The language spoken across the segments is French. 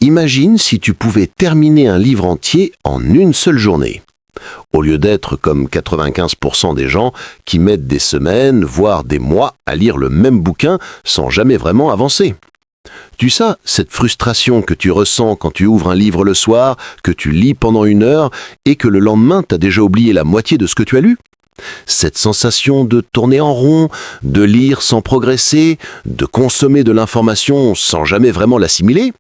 Imagine si tu pouvais terminer un livre entier en une seule journée, au lieu d'être comme 95% des gens qui mettent des semaines, voire des mois à lire le même bouquin sans jamais vraiment avancer. Tu sais, cette frustration que tu ressens quand tu ouvres un livre le soir, que tu lis pendant 1 heure et que le lendemain t'as déjà oublié la moitié de ce que tu as lu? Cette sensation de tourner en rond, de lire sans progresser, de consommer de l'information sans jamais vraiment l'assimiler?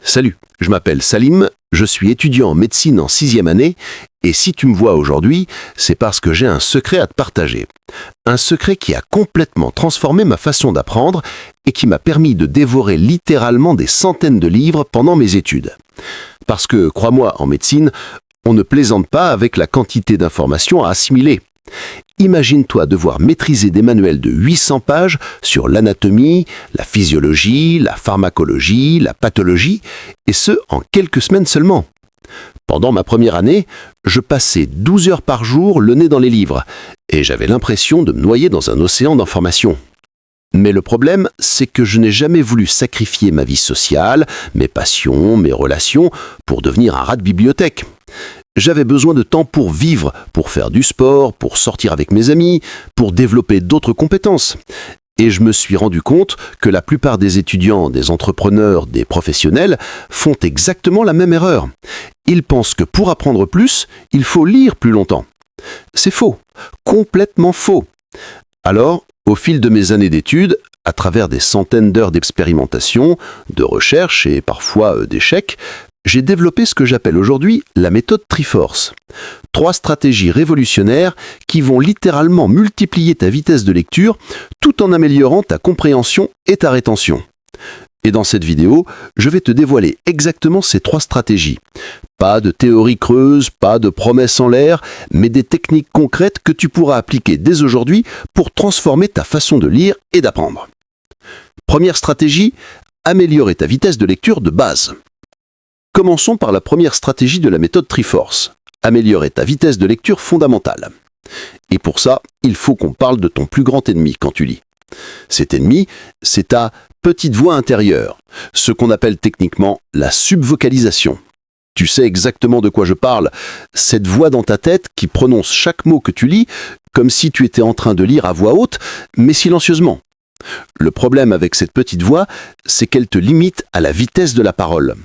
Salut, je m'appelle Salim, je suis étudiant en médecine en 6e année et si tu me vois aujourd'hui, c'est parce que j'ai un secret à te partager. Un secret qui a complètement transformé ma façon d'apprendre et qui m'a permis de dévorer littéralement des centaines de livres pendant mes études. Parce que, crois-moi, en médecine, on ne plaisante pas avec la quantité d'informations à assimiler. Imagine-toi devoir maîtriser des manuels de 800 pages sur l'anatomie, la physiologie, la pharmacologie, la pathologie, et ce, en quelques semaines seulement. Pendant ma première année, je passais 12 heures par jour le nez dans les livres, et j'avais l'impression de me noyer dans un océan d'informations. Mais le problème, c'est que je n'ai jamais voulu sacrifier ma vie sociale, mes passions, mes relations, pour devenir un rat de bibliothèque. J'avais besoin de temps pour vivre, pour faire du sport, pour sortir avec mes amis, pour développer d'autres compétences. Et je me suis rendu compte que la plupart des étudiants, des entrepreneurs, des professionnels font exactement la même erreur. Ils pensent que pour apprendre plus, il faut lire plus longtemps. C'est faux, complètement faux. Alors, au fil de mes années d'études, à travers des centaines d'heures d'expérimentation, de recherche et parfois d'échecs, j'ai développé ce que j'appelle aujourd'hui la méthode Triforce. 3 stratégies révolutionnaires qui vont littéralement multiplier ta vitesse de lecture tout en améliorant ta compréhension et ta rétention. Et dans cette vidéo, je vais te dévoiler exactement ces 3 stratégies. Pas de théorie creuse, pas de promesses en l'air, mais des techniques concrètes que tu pourras appliquer dès aujourd'hui pour transformer ta façon de lire et d'apprendre. Première stratégie, améliorer ta vitesse de lecture de base. Commençons par la première stratégie de la méthode Triforce, améliorer ta vitesse de lecture fondamentale. Et pour ça, il faut qu'on parle de ton plus grand ennemi quand tu lis. Cet ennemi, c'est ta petite voix intérieure, ce qu'on appelle techniquement la subvocalisation. Tu sais exactement de quoi je parle, cette voix dans ta tête qui prononce chaque mot que tu lis comme si tu étais en train de lire à voix haute, mais silencieusement. Le problème avec cette petite voix, c'est qu'elle te limite à la vitesse de la parole.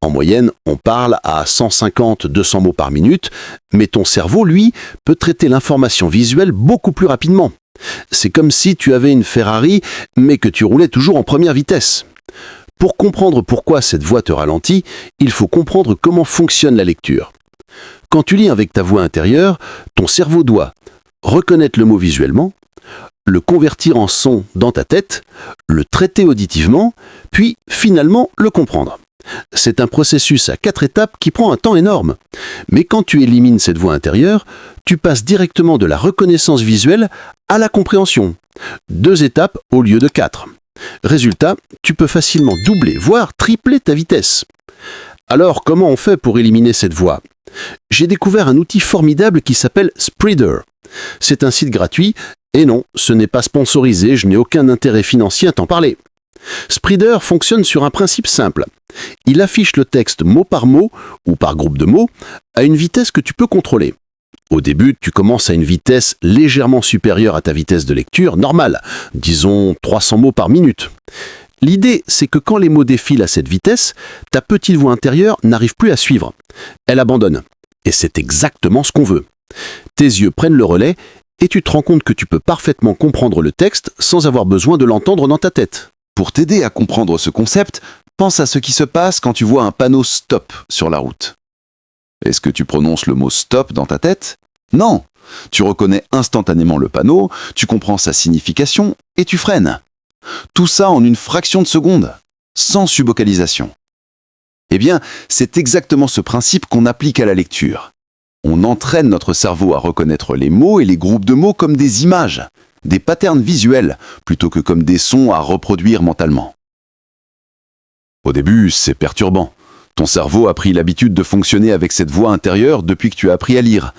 En moyenne, on parle à 150-200 mots par minute, mais ton cerveau, lui, peut traiter l'information visuelle beaucoup plus rapidement. C'est comme si tu avais une Ferrari, mais que tu roulais toujours en première vitesse. Pour comprendre pourquoi cette voix te ralentit, il faut comprendre comment fonctionne la lecture. Quand tu lis avec ta voix intérieure, ton cerveau doit reconnaître le mot visuellement, le convertir en son dans ta tête, le traiter auditivement, puis finalement le comprendre. C'est un processus à 4 étapes qui prend un temps énorme. Mais quand tu élimines cette voix intérieure, tu passes directement de la reconnaissance visuelle à la compréhension. 2 étapes au lieu de 4. Résultat, tu peux facilement doubler, voire tripler ta vitesse. Alors, comment on fait pour éliminer cette voix? J'ai découvert un outil formidable qui s'appelle Spreeder. C'est un site gratuit, et non, ce n'est pas sponsorisé, je n'ai aucun intérêt financier à t'en parler. Spreeder fonctionne sur un principe simple. Il affiche le texte mot par mot, ou par groupe de mots, à une vitesse que tu peux contrôler. Au début, tu commences à une vitesse légèrement supérieure à ta vitesse de lecture normale, disons 300 mots par minute. L'idée, c'est que quand les mots défilent à cette vitesse, ta petite voix intérieure n'arrive plus à suivre. Elle abandonne. Et c'est exactement ce qu'on veut. Tes yeux prennent le relais et tu te rends compte que tu peux parfaitement comprendre le texte sans avoir besoin de l'entendre dans ta tête. Pour t'aider à comprendre ce concept, pense à ce qui se passe quand tu vois un panneau stop sur la route. Est-ce que tu prononces le mot stop dans ta tête? Non! Tu reconnais instantanément le panneau, tu comprends sa signification et tu freines. Tout ça en une fraction de seconde, sans subvocalisation. Eh bien, c'est exactement ce principe qu'on applique à la lecture. On entraîne notre cerveau à reconnaître les mots et les groupes de mots comme des images, des patterns visuels, plutôt que comme des sons à reproduire mentalement. Au début, c'est perturbant. Ton cerveau a pris l'habitude de fonctionner avec cette voix intérieure depuis que tu as appris à lire.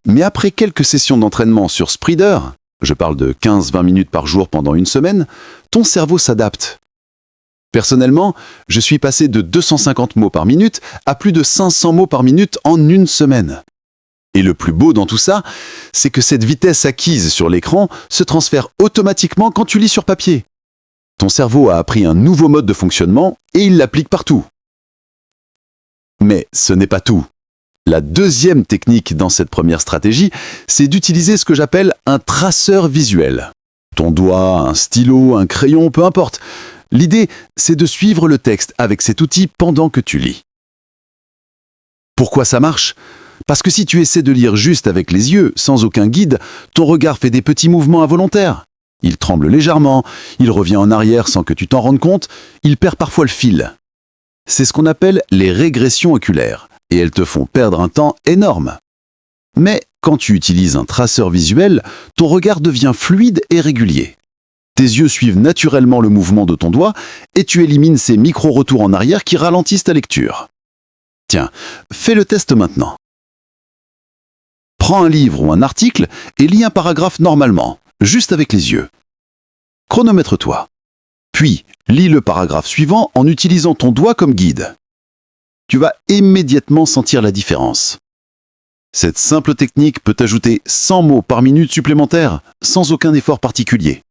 Mais après quelques sessions d'entraînement sur Spreeder, je parle de 15-20 minutes par jour pendant 1 semaine, ton cerveau s'adapte. Personnellement, je suis passé de 250 mots par minute à plus de 500 mots par minute en une semaine. Et le plus beau dans tout ça, c'est que cette vitesse acquise sur l'écran se transfère automatiquement quand tu lis sur papier. Ton cerveau a appris un nouveau mode de fonctionnement et il l'applique partout. Mais ce n'est pas tout. La deuxième technique dans cette première stratégie, c'est d'utiliser ce que j'appelle un traceur visuel. Ton doigt, un stylo, un crayon, peu importe. L'idée, c'est de suivre le texte avec cet outil pendant que tu lis. Pourquoi ça marche ? Parce que si tu essaies de lire juste avec les yeux, sans aucun guide, ton regard fait des petits mouvements involontaires. Il tremble légèrement, il revient en arrière sans que tu t'en rendes compte, il perd parfois le fil. C'est ce qu'on appelle les régressions oculaires, et elles te font perdre un temps énorme. Mais quand tu utilises un traceur visuel, ton regard devient fluide et régulier. Tes yeux suivent naturellement le mouvement de ton doigt et tu élimines ces micro-retours en arrière qui ralentissent ta lecture. Tiens, fais le test maintenant. Prends un livre ou un article et lis un paragraphe normalement, juste avec les yeux. Chronomètre-toi. Puis, lis le paragraphe suivant en utilisant ton doigt comme guide. Tu vas immédiatement sentir la différence. Cette simple technique peut ajouter 100 mots par minute supplémentaires, sans aucun effort particulier.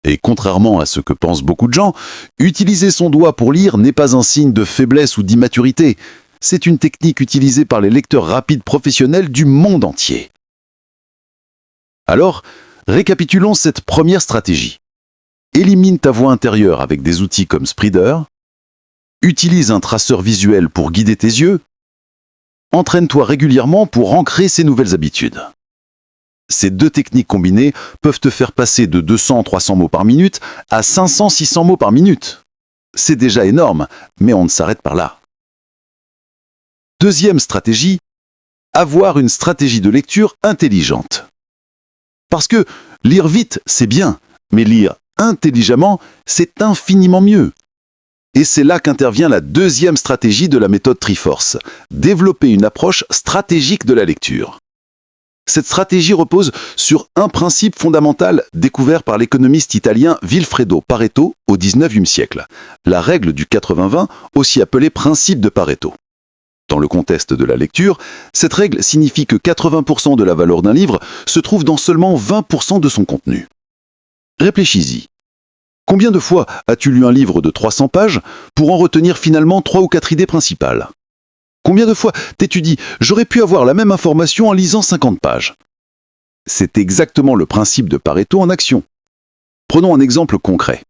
Et contrairement à ce que pensent beaucoup de gens, utiliser son doigt pour lire n'est pas un signe de faiblesse ou d'immaturité. C'est une technique utilisée par les lecteurs rapides professionnels du monde entier. Alors, récapitulons cette première stratégie. Élimine ta voix intérieure avec des outils comme Spreader. Utilise un traceur visuel pour guider tes yeux. Entraîne-toi régulièrement pour ancrer ces nouvelles habitudes. Ces deux techniques combinées peuvent te faire passer de 200-300 mots par minute à 500-600 mots par minute. C'est déjà énorme, mais on ne s'arrête pas là. Deuxième stratégie, avoir une stratégie de lecture intelligente. Parce que lire vite, c'est bien, mais lire intelligemment, c'est infiniment mieux. Et c'est là qu'intervient la deuxième stratégie de la méthode Triforce, développer une approche stratégique de la lecture. Cette stratégie repose sur un principe fondamental découvert par l'économiste italien Vilfredo Pareto au XIXe siècle, la règle du 80-20, aussi appelée principe de Pareto. Dans le contexte de la lecture, cette règle signifie que 80% de la valeur d'un livre se trouve dans seulement 20% de son contenu. Réfléchis-y. Combien de fois as-tu lu un livre de 300 pages pour en retenir finalement 3 ou 4 idées principales ? Combien de fois t'es-tu dit « j'aurais pu avoir la même information en lisant 50 pages » ? C'est exactement le principe de Pareto en action. Prenons un exemple concret.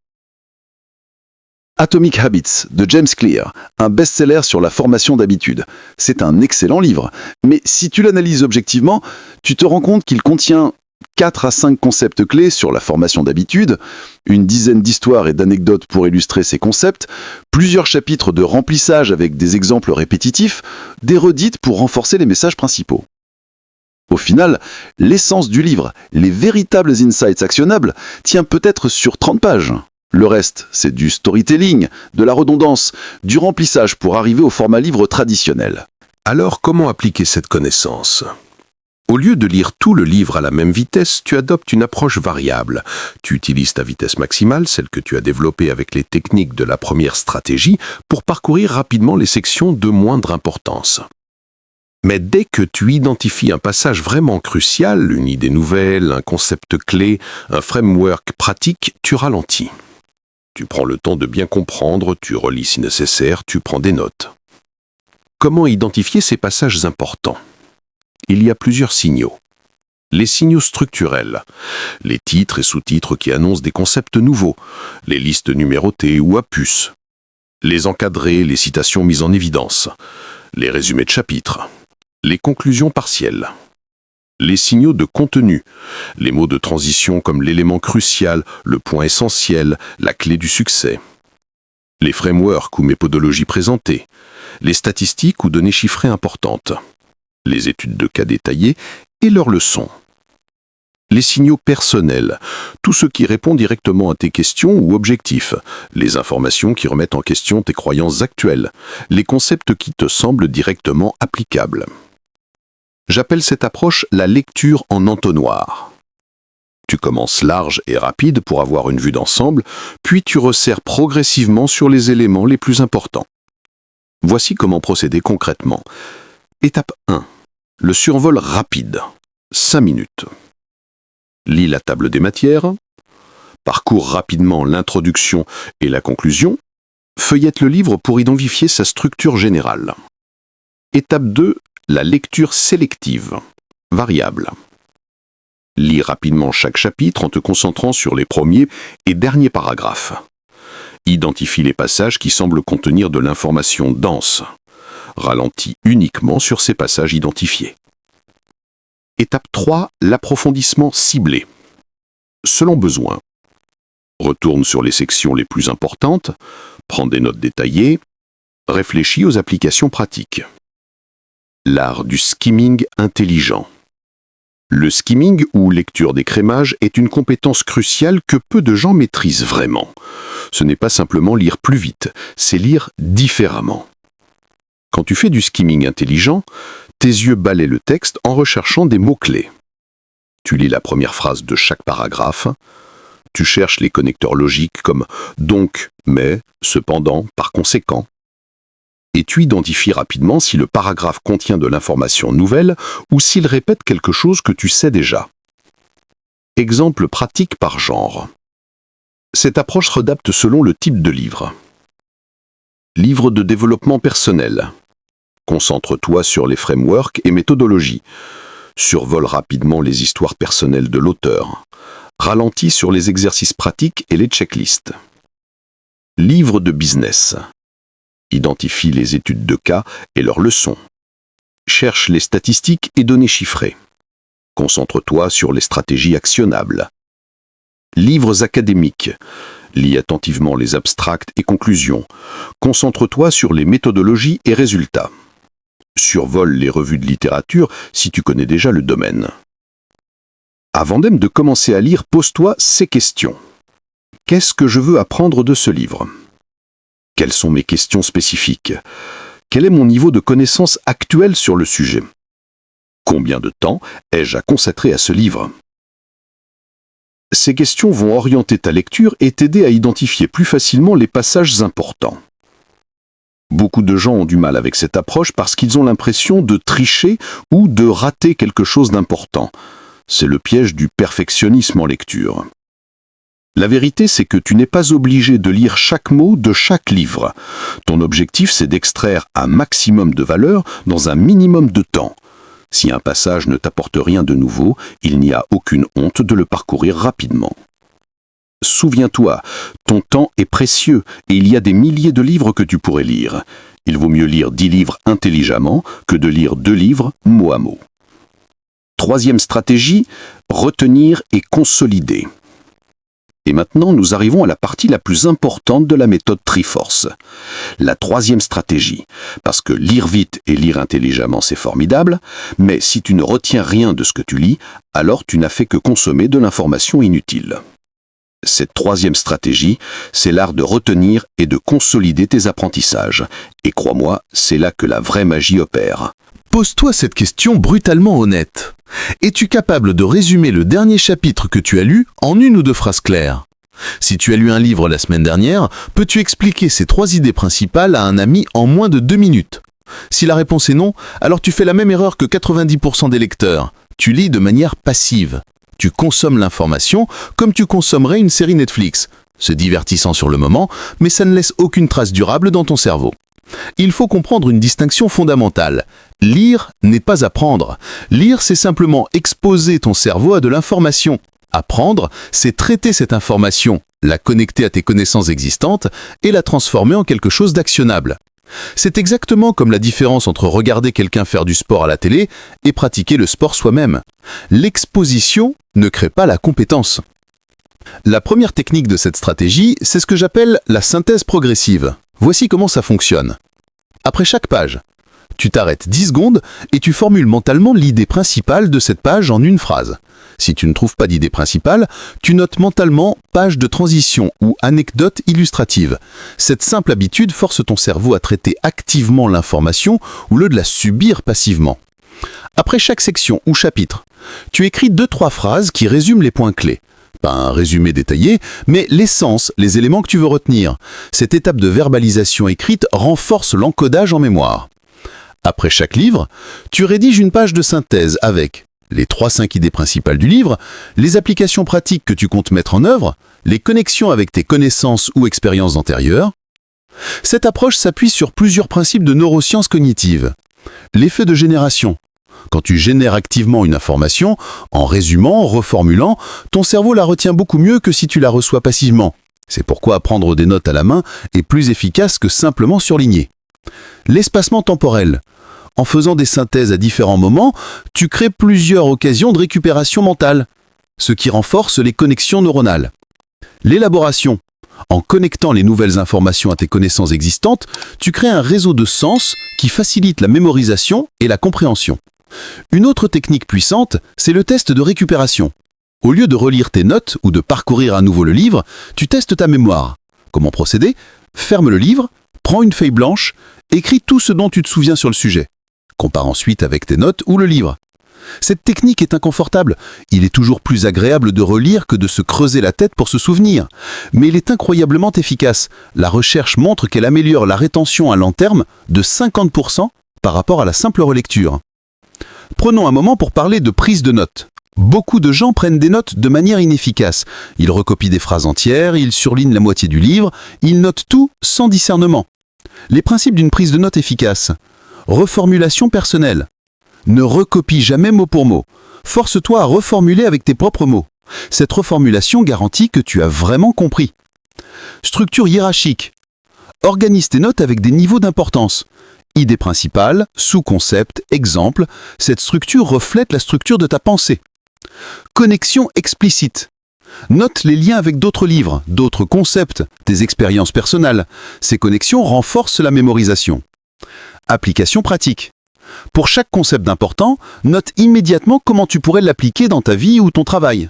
Atomic Habits de James Clear, un best-seller sur la formation d'habitudes. C'est un excellent livre, mais si tu l'analyses objectivement, tu te rends compte qu'il contient 4 à 5 concepts clés sur la formation d'habitudes, une dizaine d'histoires et d'anecdotes pour illustrer ces concepts, plusieurs chapitres de remplissage avec des exemples répétitifs, des redites pour renforcer les messages principaux. Au final, l'essence du livre, les véritables insights actionnables, tient peut-être sur 30 pages. Le reste, c'est du storytelling, de la redondance, du remplissage pour arriver au format livre traditionnel. Alors, comment appliquer cette connaissance ? Au lieu de lire tout le livre à la même vitesse, tu adoptes une approche variable. Tu utilises ta vitesse maximale, celle que tu as développée avec les techniques de la première stratégie, pour parcourir rapidement les sections de moindre importance. Mais dès que tu identifies un passage vraiment crucial, une idée nouvelle, un concept clé, un framework pratique, tu ralentis. Tu prends le temps de bien comprendre, tu relis si nécessaire, tu prends des notes. Comment identifier ces passages importants ? Il y a plusieurs signaux. Les signaux structurels, les titres et sous-titres qui annoncent des concepts nouveaux, les listes numérotées ou à puces, les encadrés, les citations mises en évidence, les résumés de chapitres, les conclusions partielles, les signaux de contenu, les mots de transition comme l'élément crucial, le point essentiel, la clé du succès, les frameworks ou méthodologies présentées, les statistiques ou données chiffrées importantes, les études de cas détaillées et leurs leçons. Les signaux personnels, tout ce qui répond directement à tes questions ou objectifs, les informations qui remettent en question tes croyances actuelles, les concepts qui te semblent directement applicables. J'appelle cette approche la lecture en entonnoir. Tu commences large et rapide pour avoir une vue d'ensemble, puis tu resserres progressivement sur les éléments les plus importants. Voici comment procéder concrètement. Étape 1. Le survol rapide. 5 minutes. Lis la table des matières. Parcours rapidement l'introduction et la conclusion. Feuillette le livre pour identifier sa structure générale. Étape 2. La lecture sélective. Variable. Lis rapidement chaque chapitre en te concentrant sur les premiers et derniers paragraphes. Identifie les passages qui semblent contenir de l'information dense. Ralentis uniquement sur ces passages identifiés. Étape 3. L'approfondissement ciblé. Selon besoin. Retourne sur les sections les plus importantes, prends des notes détaillées, réfléchis aux applications pratiques. L'art du skimming intelligent. Le skimming ou lecture d'écrémage est une compétence cruciale que peu de gens maîtrisent vraiment. Ce n'est pas simplement lire plus vite, c'est lire différemment. Quand tu fais du skimming intelligent, tes yeux balaient le texte en recherchant des mots-clés. Tu lis la première phrase de chaque paragraphe. Tu cherches les connecteurs logiques comme donc, mais, cependant, par conséquent. Et tu identifies rapidement si le paragraphe contient de l'information nouvelle ou s'il répète quelque chose que tu sais déjà. Exemple pratique par genre. Cette approche s'adapte selon le type de livre. Livre de développement personnel. Concentre-toi sur les frameworks et méthodologies. Survole rapidement les histoires personnelles de l'auteur. Ralentis sur les exercices pratiques et les checklists. Livre de business. Identifie les études de cas et leurs leçons. Cherche les statistiques et données chiffrées. Concentre-toi sur les stratégies actionnables. Livres académiques. Lis attentivement les abstracts et conclusions. Concentre-toi sur les méthodologies et résultats. Survole les revues de littérature si tu connais déjà le domaine. Avant même de commencer à lire, pose-toi ces questions. Qu'est-ce que je veux apprendre de ce livre ? Quelles sont mes questions spécifiques ? Quel est mon niveau de connaissance actuel sur le sujet ? Combien de temps ai-je à consacrer à ce livre ? Ces questions vont orienter ta lecture et t'aider à identifier plus facilement les passages importants. Beaucoup de gens ont du mal avec cette approche parce qu'ils ont l'impression de tricher ou de rater quelque chose d'important. C'est le piège du perfectionnisme en lecture. La vérité, c'est que tu n'es pas obligé de lire chaque mot de chaque livre. Ton objectif, c'est d'extraire un maximum de valeur dans un minimum de temps. Si un passage ne t'apporte rien de nouveau, il n'y a aucune honte de le parcourir rapidement. Souviens-toi, ton temps est précieux et il y a des milliers de livres que tu pourrais lire. Il vaut mieux lire 10 livres intelligemment que de lire 2 livres mot à mot. Troisième stratégie, retenir et consolider. Et maintenant, nous arrivons à la partie la plus importante de la méthode Triforce. La troisième stratégie. Parce que lire vite et lire intelligemment, c'est formidable, mais si tu ne retiens rien de ce que tu lis, alors tu n'as fait que consommer de l'information inutile. Cette troisième stratégie, c'est l'art de retenir et de consolider tes apprentissages. Et crois-moi, c'est là que la vraie magie opère. Pose-toi cette question brutalement honnête. Es-tu capable de résumer le dernier chapitre que tu as lu en 1 ou 2 phrases claires ? Si tu as lu un livre la semaine dernière, peux-tu expliquer ces 3 idées principales à un ami en moins de 2 minutes ? Si la réponse est non, alors tu fais la même erreur que 90% des lecteurs. Tu lis de manière passive. Tu consommes l'information comme tu consommerais une série Netflix. C'est divertissant sur le moment, mais ça ne laisse aucune trace durable dans ton cerveau. Il faut comprendre une distinction fondamentale. Lire n'est pas apprendre. Lire, c'est simplement exposer ton cerveau à de l'information. Apprendre, c'est traiter cette information, la connecter à tes connaissances existantes et la transformer en quelque chose d'actionnable. C'est exactement comme la différence entre regarder quelqu'un faire du sport à la télé et pratiquer le sport soi-même. L'exposition ne crée pas la compétence. La première technique de cette stratégie, c'est ce que j'appelle la synthèse progressive. Voici comment ça fonctionne. Après chaque page, tu t'arrêtes 10 secondes et tu formules mentalement l'idée principale de cette page en une phrase. Si tu ne trouves pas d'idée principale, tu notes mentalement page de transition ou anecdote illustrative. Cette simple habitude force ton cerveau à traiter activement l'information au lieu de la subir passivement. Après chaque section ou chapitre, tu écris 2-3 phrases qui résument les points clés. Pas un résumé détaillé, mais l'essence, les éléments que tu veux retenir. Cette étape de verbalisation écrite renforce l'encodage en mémoire. Après chaque livre, tu rédiges une page de synthèse avec les 3-5 idées principales du livre, les applications pratiques que tu comptes mettre en œuvre, les connexions avec tes connaissances ou expériences antérieures. Cette approche s'appuie sur plusieurs principes de neurosciences cognitives. L'effet de génération. Quand tu génères activement une information, en résumant, reformulant, ton cerveau la retient beaucoup mieux que si tu la reçois passivement. C'est pourquoi prendre des notes à la main est plus efficace que simplement surligner. L'espacement temporel. En faisant des synthèses à différents moments, tu crées plusieurs occasions de récupération mentale, ce qui renforce les connexions neuronales. L'élaboration. En connectant les nouvelles informations à tes connaissances existantes, tu crées un réseau de sens qui facilite la mémorisation et la compréhension. Une autre technique puissante, c'est le test de récupération. Au lieu de relire tes notes ou de parcourir à nouveau le livre, tu testes ta mémoire. Comment procéder? Ferme le livre, prends une feuille blanche, écris tout ce dont tu te souviens sur le sujet. Compare ensuite avec tes notes ou le livre. Cette technique est inconfortable. Il est toujours plus agréable de relire que de se creuser la tête pour se souvenir. Mais elle est incroyablement efficace. La recherche montre qu'elle améliore la rétention à long terme de 50% par rapport à la simple relecture. Prenons un moment pour parler de prise de notes. Beaucoup de gens prennent des notes de manière inefficace. Ils recopient des phrases entières, ils surlignent la moitié du livre, ils notent tout sans discernement. Les principes d'une prise de notes efficace. Reformulation personnelle. Ne recopie jamais mot pour mot. Force-toi à reformuler avec tes propres mots. Cette reformulation garantit que tu as vraiment compris. Structure hiérarchique. Organise tes notes avec des niveaux d'importance. Idée principale, sous-concept, exemple. Cette structure reflète la structure de ta pensée. Connexion explicite. Note les liens avec d'autres livres, d'autres concepts, tes expériences personnelles. Ces connexions renforcent la mémorisation. Application pratique. Pour chaque concept d'important, note immédiatement comment tu pourrais l'appliquer dans ta vie ou ton travail.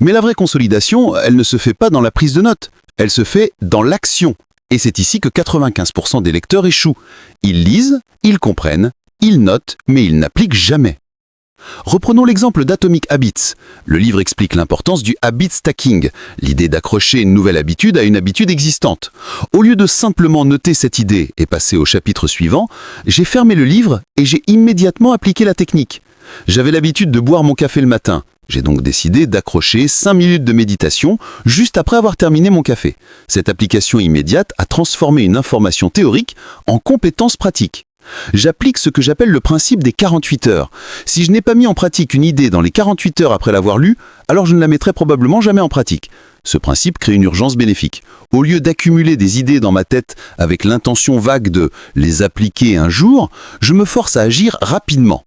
Mais la vraie consolidation, elle ne se fait pas dans la prise de notes, elle se fait dans l'action. Et c'est ici que 95% des lecteurs échouent. Ils lisent, ils comprennent, ils notent, mais ils n'appliquent jamais. Reprenons l'exemple d'Atomic Habits. Le livre explique l'importance du habit stacking, l'idée d'accrocher une nouvelle habitude à une habitude existante. Au lieu de simplement noter cette idée et passer au chapitre suivant, j'ai fermé le livre et j'ai immédiatement appliqué la technique. J'avais l'habitude de boire mon café le matin. J'ai donc décidé d'accrocher 5 minutes de méditation juste après avoir terminé mon café. Cette application immédiate a transformé une information théorique en compétence pratique. J'applique ce que j'appelle le principe des 48 heures. Si je n'ai pas mis en pratique une idée dans les 48 heures après l'avoir lue, alors je ne la mettrai probablement jamais en pratique. Ce principe crée une urgence bénéfique. Au lieu d'accumuler des idées dans ma tête avec l'intention vague de les appliquer un jour, je me force à agir rapidement.